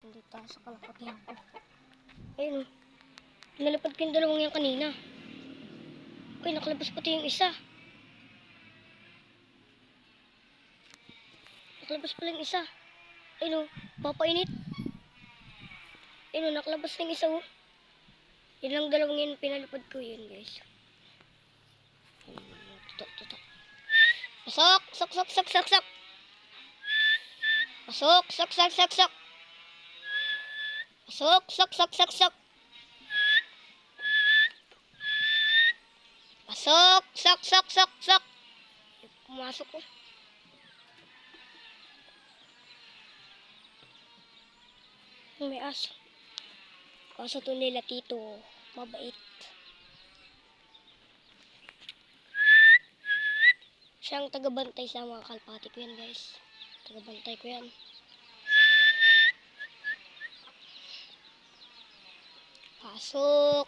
Nandito tayo sa kalapatihan ko. Ayun o. Nalipad ko yung dalawang yan kanina. Uy, nakalabas pati yung isa. Nakalabas pala yung isa. Ayun o, papainit. Ayun o, nakalabas na yung isa o. Yun lang dalawang yan pinalipad ko yun guys. Tutok. Pasok! Sok! Pasok! Sok! Pasok! Sok! Pasok! Sok! Pumasok ko. May aso. Kaso to nila tito. Mabait. Siyang tagabantay sa mga kalpati ko yan guys. Tagabantay ko yan. Pasok!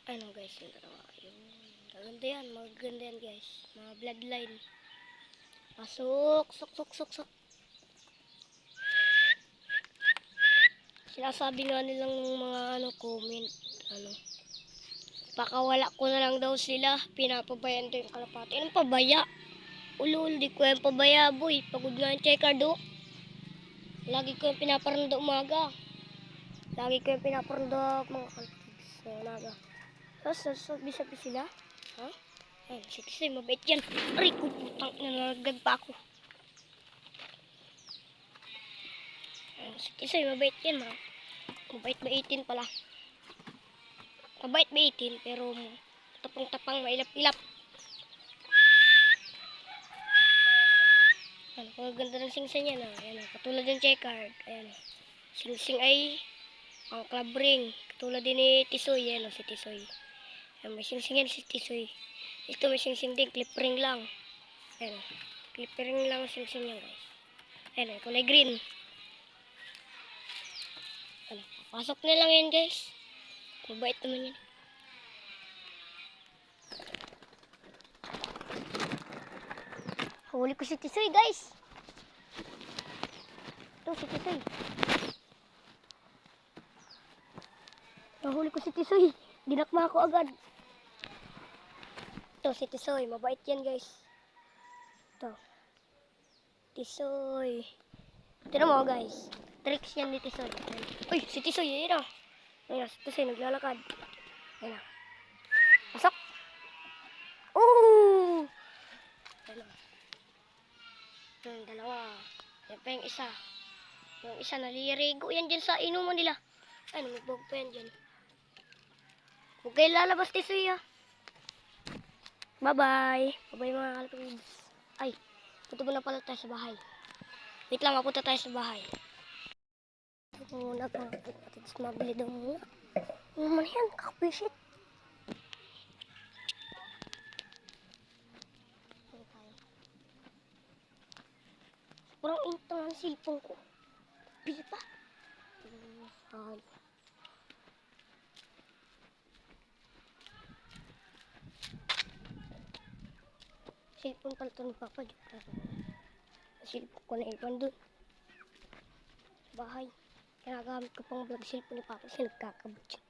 Ano guys, yung dalawa. Maganda yan guys. Mga bloodline. Pasok! Sok! Sinasabi nga nilang mga comment. Pakawala ko na lang daw sila. Pinapabayan daw yung kalapati. Anong pabaya? Ulul, di ko yung pabaya boy. Pagod nga yung checker do. Lagi ko yung pinaparanda umaga. Lagi ko yung pinaparanda mga kalapatigs sa umaga. Sabi sila. Ha? Ay, sige, mabait yan. Aray ko, putang nanagdag pa ako. Sige, mabait yan mga. Mabait ba 18 pala? Mabait ba 18 pero tapang mailap-ilap. Ano, kaganda ng singsing yan. Ayan, katulad ng checker. Ayan. Singsing ay ang club ring. Katulad din ni Tisoy. Ayan, si Tisoy. Ayan, may singsing yan si Tisoy. Ito may singsing din. Clip ring lang. Ayan. Clip ring lang ang singsing yan guys. Ayan, kulay green. Ano, pasok na lang yan guys. Mabait naman yan. Huli ko si Tisoy guys. Ito si Tisoy. Nahuli ko si Tisoy. Dinakma ako agad. Ito si Tisoy. Mabait yan guys. Ito. Tisoy. Tira mo guys. Tricks yan ni Tisoy. Uy, si Tisoy. Ayan na. Ayan na, si Tisoy naglalakad. Ayan na. Pasok. Ooh! Ayan na. Yung dalawa. Yan pa yung isa. Yung isa nalirigo yan dyan sa inuman nila. Ay, namibog pa yan dyan. Huwag kayo lalabas, Tisoy ah. Bye-bye. Bye-bye mga kalapatids. Ay, punta muna pala tayo sa bahay. Wait lang, mapunta tayo sa bahay. Ito muna mga kalapatids. Mabili daw muna. Ano naman yan? Kakapisit. Parang intang ang cellphone ko. Bili pa. Cellphone pala ito ni Papa. Cellphone ko na iwan dun. Bahay. Kinagamit ko pang vlog cellphone ni Papa kasi nagkakabot siya.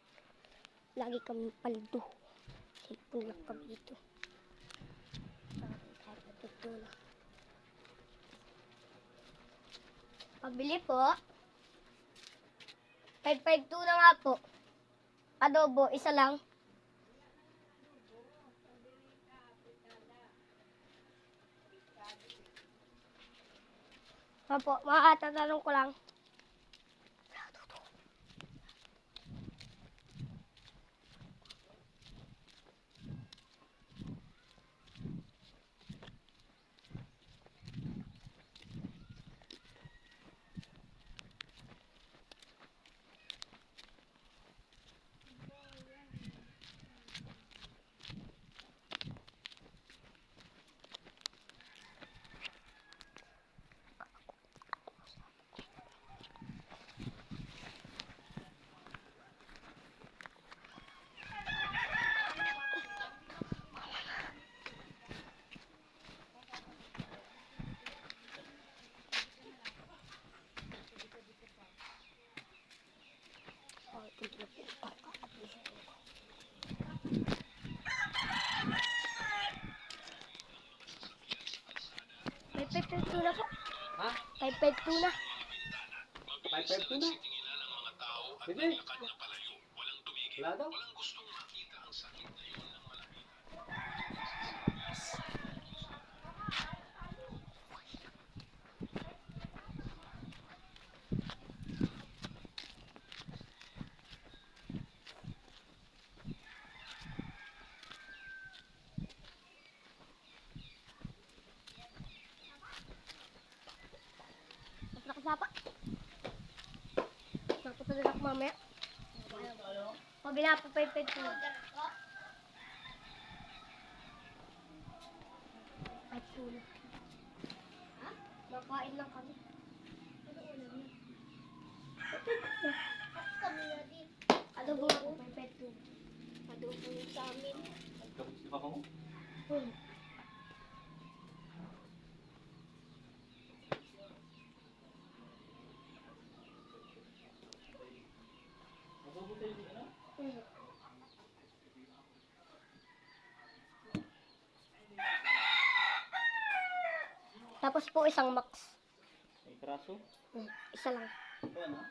Lagi kami paldo. Cellphone lang kami dito. Ito na. Pabili po. 552 na nga po. Adobo, isa lang. Opo, makatatanong ko lang. 552 na po. Ha? 552 na. 552 na. Sige. Wala daw. Nakasapa. Naputuloy ako mamaya. Pabila po 552. 552. Ha? Makain lang kami. Ano ulam na? Kami na din. Adobo nga po 552. Adobo yun sa amin. Tapos di ba ko? Tapos po isang max. May traso? Isa lang. Ito ano?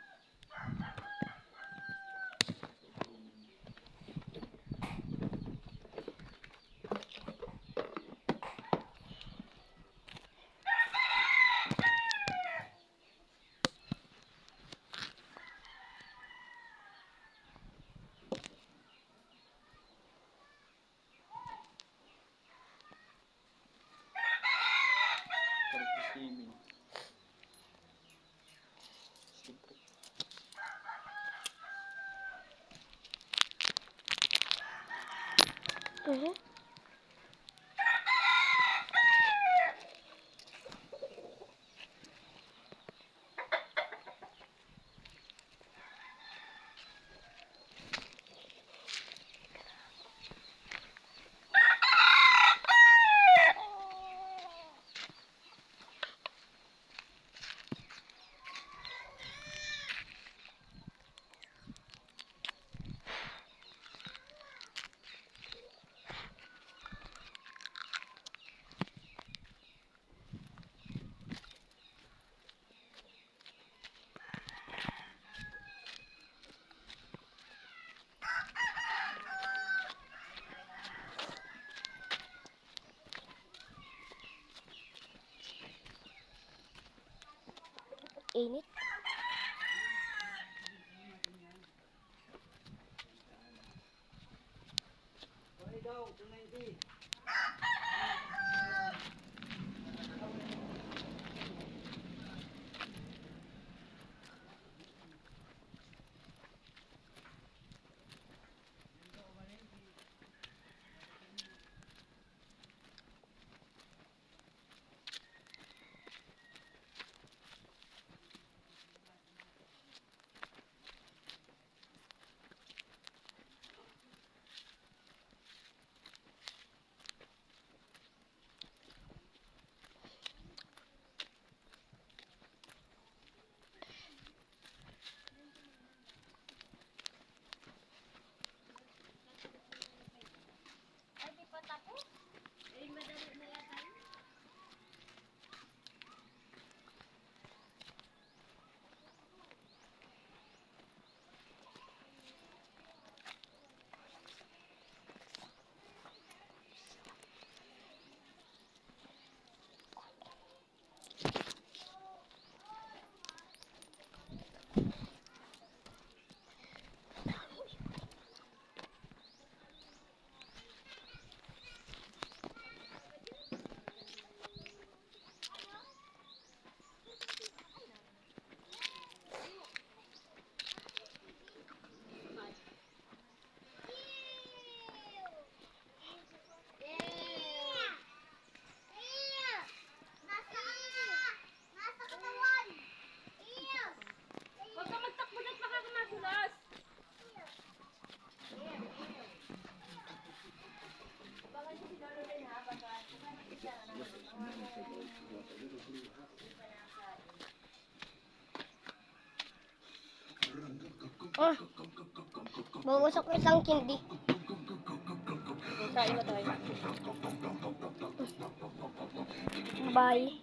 Steaming. Init. Oh, bawasok isang kindi. Kain mo tayo. Bye.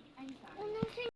Susi.